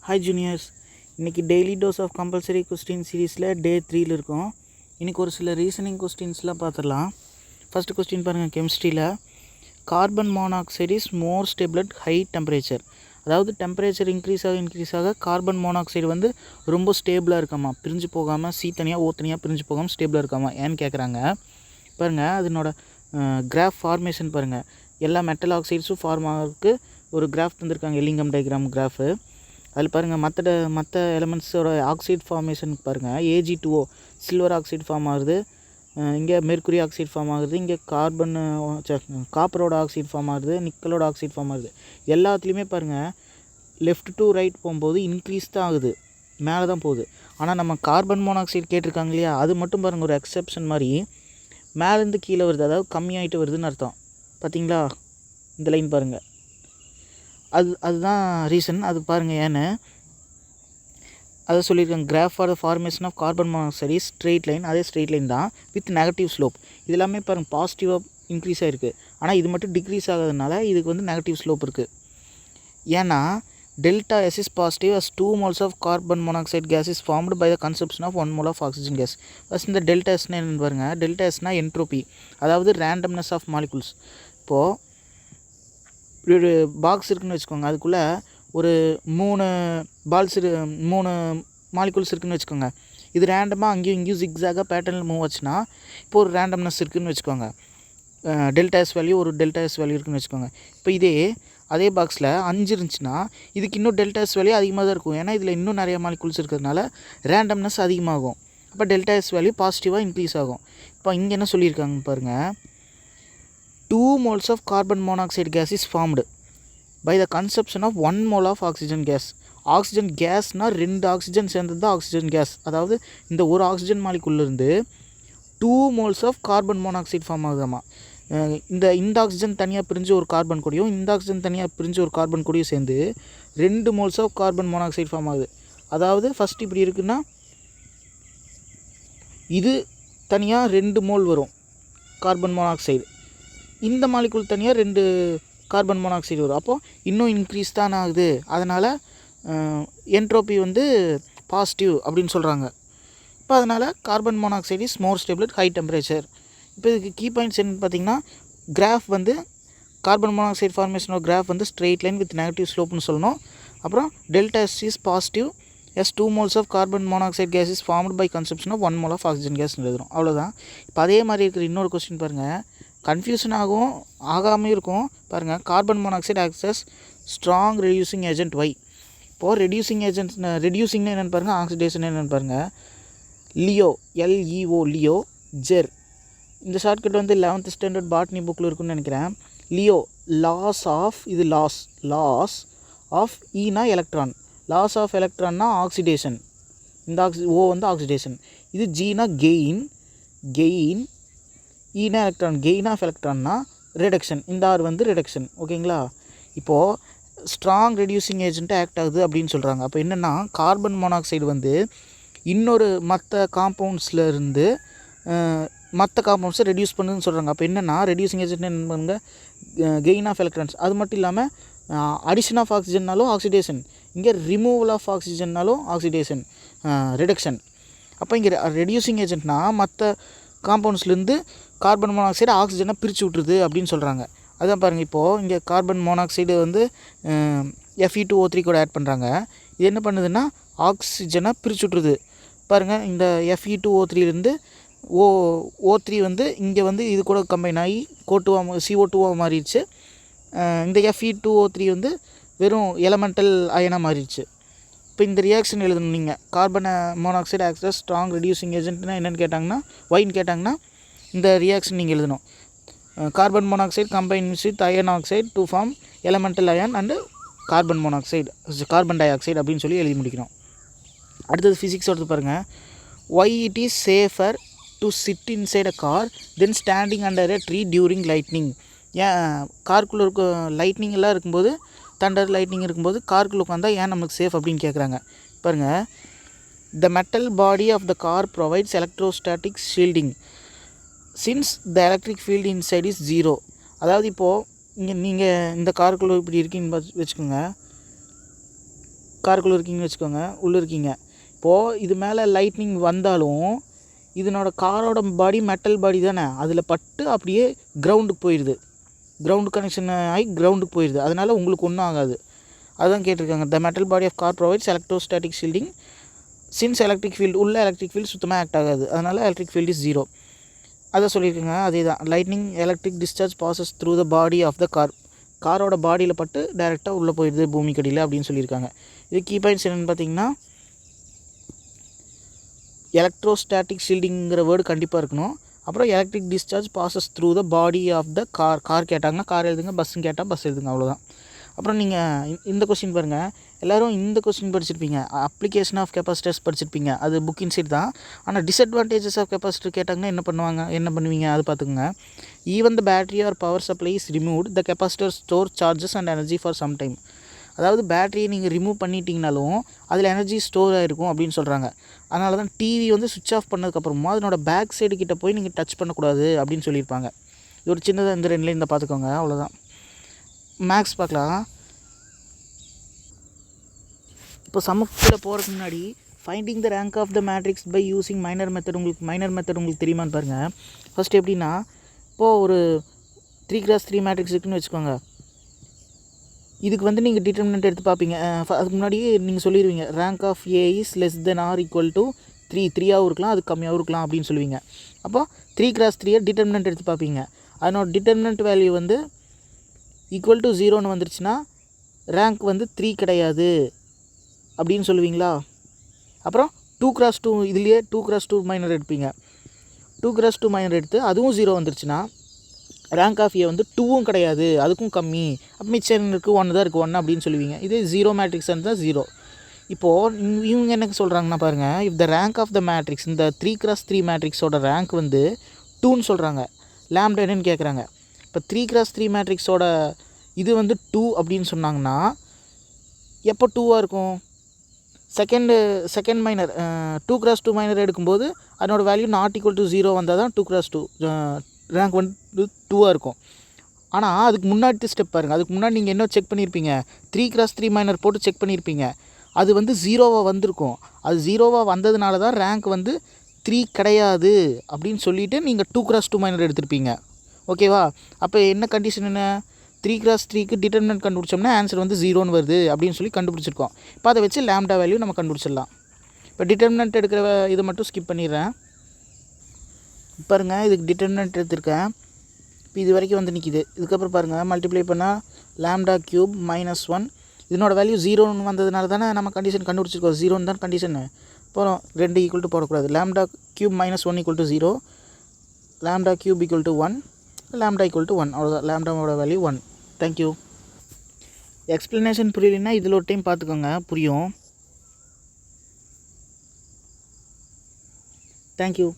Hi juniors, இன்றைக்கி daily dose of compulsory question சீரீஸில் day 3 இருக்கும். இன்றைக்கி ஒரு சில ரீசனிங் கொஸ்டின்ஸ்லாம் பார்த்துடலாம். ஃபஸ்ட்டு கொஸ்டின் பாருங்கள், கெமிஸ்ட்ரியில் carbon monoxide is more stable at high temperature. அதாவது டெம்பரேச்சர் இன்க்ரீஸ் ஆக கார்பன் மோனாக்சைடு வந்து ரொம்ப ஸ்டேபிளாக இருக்காமா, பிரிஞ்சு போகாமல் சி தனியாக ஓ தனியாக பிரிஞ்சு போகாமல் ஸ்டேபிளாக இருக்காமா ஏன்னு கேட்குறாங்க. பாருங்கள், அதனோட கிராஃப் ஃபார்மேஷன் பாருங்கள். எல்லா மெட்டல் ஆக்சைட்ஸும் ஃபார்ம் ஆகிறதுக்கு ஒரு கிராஃப் தந்திருக்காங்க, எல்லிங்கம் டயக்ராம் கிராஃபு. அதில் பாருங்கள், மற்ற எலமெண்ட்ஸோட ஆக்சைடு ஃபார்மேஷன் பாருங்கள். Ag2O சில்வர் ஆக்சைடு ஃபார்ம் ஆகுது, இங்கே மெர்க்குரி ஆக்சைடு ஃபார்ம் ஆகுது, இங்கே காப்பரோட ஆக்சைடு ஃபார்ம் ஆகுது, நிக்கலோட ஆக்சைடு ஃபார்ம் ஆகுது. எல்லாத்துலேயுமே பாருங்கள், லெஃப்ட் டு ரைட் போகும்போது இன்க்ரீஸ் தான் ஆகுது, மேலே தான் போகுது. ஆனால் நம்ம கார்பன் மோனாக்சைடு கேட்டிருக்காங்க இல்லையா, அது மட்டும் பாருங்கள் ஒரு எக்ஸெப்ஷன் மாதிரி மேலேருந்து கீழே வருது, அதாவது கம்மியாகிட்டு வருதுன்னு அர்த்தம். பார்த்தீங்களா, இந்த லைன் பாருங்கள், அதுதான் ரீசன். அது பாருங்கள் ஏன்னு அதை சொல்லியிருக்காங்க. Graph for the formation of carbon monoxide straight line, அதே ஸ்ட்ரெயிட் லைன் தான் வித் நெகட்டிவ் ஸ்லோப். இது எல்லாமே பாருங்கள் பாசிட்டிவாக இன்க்ரீஸ் ஆகிருக்கு, ஆனால் இது மட்டும் டிக்ரீஸ் ஆகிறதுனால இதுக்கு வந்து நெகட்டிவ் ஸ்லோப் இருக்குது. ஏன்னா delta S is positive as 2 moles of carbon monoxide gas is formed by the consumption of 1 mole of oxygen gas. First இந்த டெல்டா எஸ்னா என்னென்னு பாருங்கள். டெல்டா எஸ்னா என்ட்ரோபி, அதாவது ரேண்டம்னஸ் ஆஃப் மாலிகுல்ஸ். இப்போது ஒரு பாக்ஸ் இருக்குதுன்னு வச்சுக்கோங்க, அதுக்குள்ளே ஒரு 3 மாலிகுல்ஸ் இருக்குதுன்னு வச்சுக்கோங்க. இது ரேண்டமாக அங்கேயும் இங்கேயும் ஜிக்ஸாக பேட்டர்னில் மூவ் ஆச்சுன்னா இப்போ ஒரு ரேண்டம்னஸ் இருக்குதுன்னு வச்சுக்கோங்க. டெல்டா எஸ் வேல்யூ இருக்குதுன்னு வச்சுக்கோங்க. இப்போ அதே பாக்ஸில் 5 இருந்துச்சுன்னா இதுக்கு இன்னும் டெல்டா எஸ் வேல்யூ அதிகமாக தான் இருக்கும், ஏன்னா இதில் இன்னும் நிறைய மாலிகுல்ஸ் இருக்கிறதுனால ரேண்டம்னஸ் அதிகமாகும். அப்போ டெல்டா எஸ் வேல்யூ பாசிட்டிவாக இன்க்ரீஸ் ஆகும். இப்போ இங்கே என்ன சொல்லியிருக்காங்க பாருங்கள், 2 moles of carbon monoxide gas is formed by the consumption of 1 mole of oxygen gas. Oxygen கேஸ்னால் 2 ஆக்சிஜன் சேர்ந்தது தான் ஆக்சிஜன் கேஸ். அதாவது இந்த ஒரு ஆக்சிஜன் மாலிகுல்லேருந்து 2 moles of carbon monoxide form ஆகுதாமா. இந்த ஆக்சிஜன் தனியாக பிரிஞ்சு ஒரு கார்பன் கூடயும் இந்த ஆக்சிஜன் தனியாக பிரிஞ்சு ஒரு கார்பன் கூடயும் சேர்ந்து 2 moles of carbon monoxide form ஆகுது. அதாவது ஃபஸ்ட் இப்படி இருக்குன்னா இது தனியாக 2 மோல் வரும் கார்பன் மோனாக்சைடு, இந்த மாலிகுல் தனியாக 2 கார்பன் மோனாக்சைடு வரும். அப்போது இன்னும் இன்க்ரீஸ் தான் ஆகுது, அதனால் என்ட்ரோபி வந்து பாசிட்டிவ் அப்படின்னு சொல்கிறாங்க. இப்போ அதனால் carbon monoxide is more stable at high temperature. இப்போ இதுக்கு கீ பாயிண்ட்ஸ் என்னென்னு பார்த்தீங்கன்னா, கிராஃப் வந்து கார்பன் மோனாக்சைடு ஃபார்மேஷனோட கிராஃப் வந்து ஸ்ட்ரெயிட் லைன் வித் நெகட்டிவ் ஸ்லோப்னு சொல்லணும். அப்புறம் delta S is positive S 2 moles of carbon monoxide gas is formed by consumption of 1 mole of oxygen கேஸ்னு எழுதுறோம். அவ்வளோதான். இப்போ அதே மாதிரி இருக்கிற இன்னொரு கொஸ்டின் பாருங்கள், கன்ஃபியூஷன் ஆகாமல் இருக்கும் பாருங்கள். Carbon monoxide acts as strong reducing agent why. இப்போது ரெடியூசிங்னா என்னென்னு பாருங்கள், ஆக்சிடேஷன் என்னென்னு பாருங்கள். LEO ஜெர், இந்த ஷார்ட்கட் வந்து 11th ஸ்டாண்டர்ட் பாட்னி புக்கில் இருக்குன்னு நினைக்கிறேன். லியோ லாஸ் ஆஃப் ஈனா எலக்ட்ரான், லாஸ் ஆஃப் எலக்ட்ரான்னா ஆக்சிடேஷன், இந்த ஓ வந்து ஆக்சிடேஷன். இது ஜீனா கெயின், ஈனா எலக்ட்ரான், கெயின் ஆஃப் எலக்ட்ரான்னா ரிடக்ஷன், இந்த ஆர் வந்து ரிடக்ஷன். ஓகேங்களா. இப்போது ஸ்ட்ராங் ரெடியூசிங் ஏஜென்ட் ஆக்ட் ஆகுது அப்படின்னு சொல்கிறாங்க. அப்போ என்னென்னா, கார்பன் மோனாக்சைடு வந்து இன்னொரு மற்ற காம்பவுண்ட்ஸில் மற்ற காம்பவுண்ட்ஸை ரெடியூஸ் பண்ணுதுன்னு சொல்கிறாங்க. அப்போ என்னென்னா, ரெடியூசிங் ஏஜென்ட் என்ன பண்ணுங்க, கெயின் ஆஃப் எலக்ட்ரான்ஸ். அது மட்டும் இல்லாமல் அடிஷன் ஆஃப் ஆக்சிஜன்னாலும் ஆக்சிடேஷன், இங்கே ரிமூவல் ஆஃப் ஆக்சிஜன்னாலும் ஆக்சிடேஷன், ரிடக்ஷன். அப்போ இங்கே ரெடியூசிங் ஏஜென்ட்னால் மற்ற காம்பவுண்ட்ஸ்லேருந்து கார்பன் மோனாக்சைடு ஆக்சிஜனை பிரித்து விட்டுருது அப்படின்னு சொல்கிறாங்க. அதான் பாருங்கள், இப்போது இங்கே கார்பன் மோனாக்சைடு வந்து Fe2O3 கூட ஆட் பண்ணுறாங்க. இது என்ன பண்ணுதுன்னா ஆக்சிஜனை பிரித்து விட்டுருது. பாருங்கள், இந்த Fe2O3லேருந்து O3 வந்து இங்கே வந்து இது கூட கம்பைன் ஆகி CO2 மாறிடுச்சு. இந்த Fe2O3 வந்து வெறும் எலமெண்டல் அயனாக மாறிடுச்சு. இப்போ இந்த ரியாக்ஷன் எழுதணும் நீங்கள். Carbon monoxide acts as strong reducing ஏஜென்ட்னா என்னென்னு கேட்டாங்கன்னா, ஒயின்னு கேட்டாங்கன்னா இந்த ரியாக்ஷன் நீங்கள் எழுதணும். Carbon monoxide combines with iron oxide to form elemental iron and carbon dioxide அப்படின்னு சொல்லி எழுதி முடிக்கணும். அடுத்தது ஃபிசிக்ஸோடது பாருங்கள். Why it is safer to sit inside a car then standing under a tree during lightning. ஏன் காருக்குள்ளே லைட்னிங் எல்லாம் இருக்கும்போது, தண்டர் லைட்னிங் இருக்கும்போது காருக்குள்ளே உட்காந்தா ஏன் நம்மளுக்கு சேஃப் அப்படின்னு கேட்குறாங்க. பாருங்கள், the metal body of the car provides electrostatic shielding since the electric field inside is 0. அதாவது இப்போது இங்கே நீங்கள் இந்த காருக்குள்ளே இப்படி இருக்கீங்கன்னு வச்சுக்கோங்க, காருக்குள்ளே இருக்கீங்கன்னு வச்சுக்கோங்க, உள்ளே இருக்கீங்க. இப்போது இது மேலே லைட்னிங் வந்தாலும் இதனோட காரோட பாடி மெட்டல் பாடி தானே, அதில் பட்டு அப்படியே கிரவுண்டுக்கு போயிடுது. கிரவுண்டு கனெக்ஷன் ஆகி கிரவுண்டுக்கு போயிடுது. அதனால் உங்களுக்கு ஒன்றும் ஆகாது. அதுதான் கேட்டிருக்காங்க. The metal body of car provides electrostatic shielding since electric field உள்ள எலக்ட்ரிக் ஃபீல்டு சுத்தமாக ஆக்ட் ஆகாது. அதனால் எலக்ட்ரிக் ஃபீல்டு இஸ் 0. அதை சொல்லியிருக்கேங்க. அதே தான். Lightning electric discharge passes through the body of the car. காரோட பாடியில் பட்டு டைரெக்டாக உள்ளே போயிடுது பூமிக்கடியில் அப்படின்னு சொல்லியிருக்காங்க. இது கீ பாயிண்ட்ஸ் என்னென்னு பார்த்தீங்கன்னா, எலக்ட்ரோஸ்டாட்டிக் ஷீல்டிங்கிற வேர்டு கண்டிப்பாக இருக்கணும். அப்புறம் electric discharge passes through the body of the car. Car கேட்டாங்கன்னா கார் எழுதுங்க, பஸ்ஸுன்னு கேட்டால் பஸ் எழுதுங்க, அவ்வளோதான். அப்புறம் நீங்கள் இந்த கொஸ்டின் பாருங்கள். எல்லோரும் இந்த கொஸ்டின் படிச்சிருப்பீங்க, அப்ளிகேஷன் ஆஃப் கெப்பாசிட்டர்ஸ் படிச்சிருப்பீங்க. அது புக் இன்சைட் தான். ஆனால் டிஸ்அட்வான்டேஜஸ் ஆஃப் கெப்பாசிட்டர் கேட்டாங்கன்னா என்ன பண்ணுவீங்க அது பார்த்துக்குங்க. Even the battery or power supply is removed the capacitor store charges and energy for some time. அதாவது பேட்டரியை நீங்கள் ரிமூவ் பண்ணிட்டீங்கனாலும் அதில் எனர்ஜி ஸ்டோர் ஆகிருக்கும் அப்படின்னு சொல்கிறாங்க. அதனால தான் டிவி வந்து சுவிட்ச் ஆஃப் பண்ணதுக்கப்புறமா அதனோட பேக் சைடு கிட்டே போய் நீங்கள் டச் பண்ணக்கூடாது அப்படின்னு சொல்லியிருப்பாங்க. இது ஒரு சின்னதாக இந்த 2 லைன் பார்த்துக்கோங்க, அவ்வளோதான். மேக்ஸ் பார்க்கலாம். இப்போ சமக்குள்ளே போகிறதுக்கு முன்னாடி finding the rank of the matrix by using minor method. உங்களுக்கு தெரியுமான்னு பாருங்கள். ஃபஸ்ட் எப்படின்னா, இப்போது ஒரு 3x3 மேட்ரிக்ஸ் இருக்குதுன்னு வச்சுக்கோங்க. இதுக்கு வந்து நீங்கள் டிட்டர்மினன்ட் எடுத்து பார்ப்பீங்க. அதுக்கு முன்னாடியே நீங்கள் சொல்லிடுவீங்க, rank of A is less then or equal to 3. 3ஆகவும் இருக்கலாம், அது கம்மியாகவும் இருக்கலாம் அப்படின்னு சொல்லுவீங்க. அப்போ 3x3 டிட்டர்மினன்ட் எடுத்து பார்ப்பீங்க. அதனோட டிட்டர்மினன்ட் வேல்யூ வந்து ஈக்குவல் டு 0ன்னு வந்துருச்சுன்னா ரேங்க் வந்து 3 கிடையாது அப்படின்னு சொல்லுவீங்களா. அப்புறம் 2x2 இதுலேயே 2x2 மைனர் எடுப்பீங்க. 2x2 மைனர் எடுத்து அதுவும் 0 வந்துருச்சுன்னா ரேங்க் ஆஃப் ஏ வந்து 2வும் கிடையாது, அதுக்கும் கம்மி. அப்போ மிச்சம் இருக்குது 1 தான் இருக்குது 1 அப்படின்னு சொல்லுவீங்க. இதே 0 மேட்ரிக்ஸ் இருந்தால் 0. இப்போது இவங்க என்ன சொல்கிறாங்கன்னா பாருங்கள், if the rank of the matrix, இந்த 3x3 மேட்ரிக்ஸோட ரேங்க் வந்து 2ன்னு சொல்கிறாங்க. லேம்டா என்னன்னு கேட்குறாங்க. இப்போ 3x3 மேட்ரிக்ஸோட இது வந்து 2 அப்படின்னு சொன்னாங்கன்னா எப்போ 2வாக இருக்கும்? செகண்ட் மைனர் 2x2 மைனர் எடுக்கும்போது அதனோட வேல்யூ நாட் ஈக்குவல் டு 0 வந்தால் தான் 2x2 ரேங்க் வந்து 2வாக இருக்கும். ஆனால் அதுக்கு முன்னாடி ஸ்டெப் பாருங்கள். அதுக்கு முன்னாடி நீங்கள் என்ன செக் பண்ணியிருப்பீங்க, 3x3 மைனர் போட்டு செக் பண்ணியிருப்பீங்க. அது வந்து 0வாக வந்திருக்கும். அது 0வாக வந்ததுனால தான் ரேங்க் வந்து 3 கிடையாது அப்படின்னு சொல்லிவிட்டு நீங்கள் 2x2 மைனர் எடுத்திருப்பீங்க. ஓகேவா? அப்போ என்ன கண்டிஷன், என்ன 3x3க்கு டிட்டர்மினன்ட் கண்டுபிடிச்சோம்னா ஆன்சர் வந்து 0ன்னு வருது அப்படின்னு சொல்லி கண்டுபிடிச்சிருக்கோம். இப்போ அதை வச்சு லேம்டா வேல்யூ நம்ம கண்டுபிடிச்சிடலாம். இப்போ டிட்டர்மினன்ட் எடுக்கிற இதை மட்டும் ஸ்கிப் பண்ணிடுறேன். பாருங்கள், இதுக்கு டிட்டர்மினன்ட் எடுத்திருக்கேன். இப்போ இது வரைக்கும் வந்து நிற்கிது. இதுக்கப்புறம் பாருங்கள், மல்டிப்ளை பண்ணால் லேம்டா கியூப் -1. இதனோட வேல்யூ 0ன்னு வந்ததுனால தானே நம்ம கண்டிஷன் கண்டுபிடிச்சிருக்கோம். 0ன்னு தான் கண்டிஷனு. அப்புறம் 2 ஈக்குவல் டு போடக்கூடாது. Lambda cube -1 equal to 0, lambda cube equal to 1, lambda equal to 1. அவ்வளோதான், லேம்டாவோட வேல்யூ 1. தேங்க்யூ. எக்ஸ்ப்ளனேஷன் புரியலைன்னா இதில் ஒரு டைம் பார்த்துக்கோங்க, புரியும். தேங்க்யூ.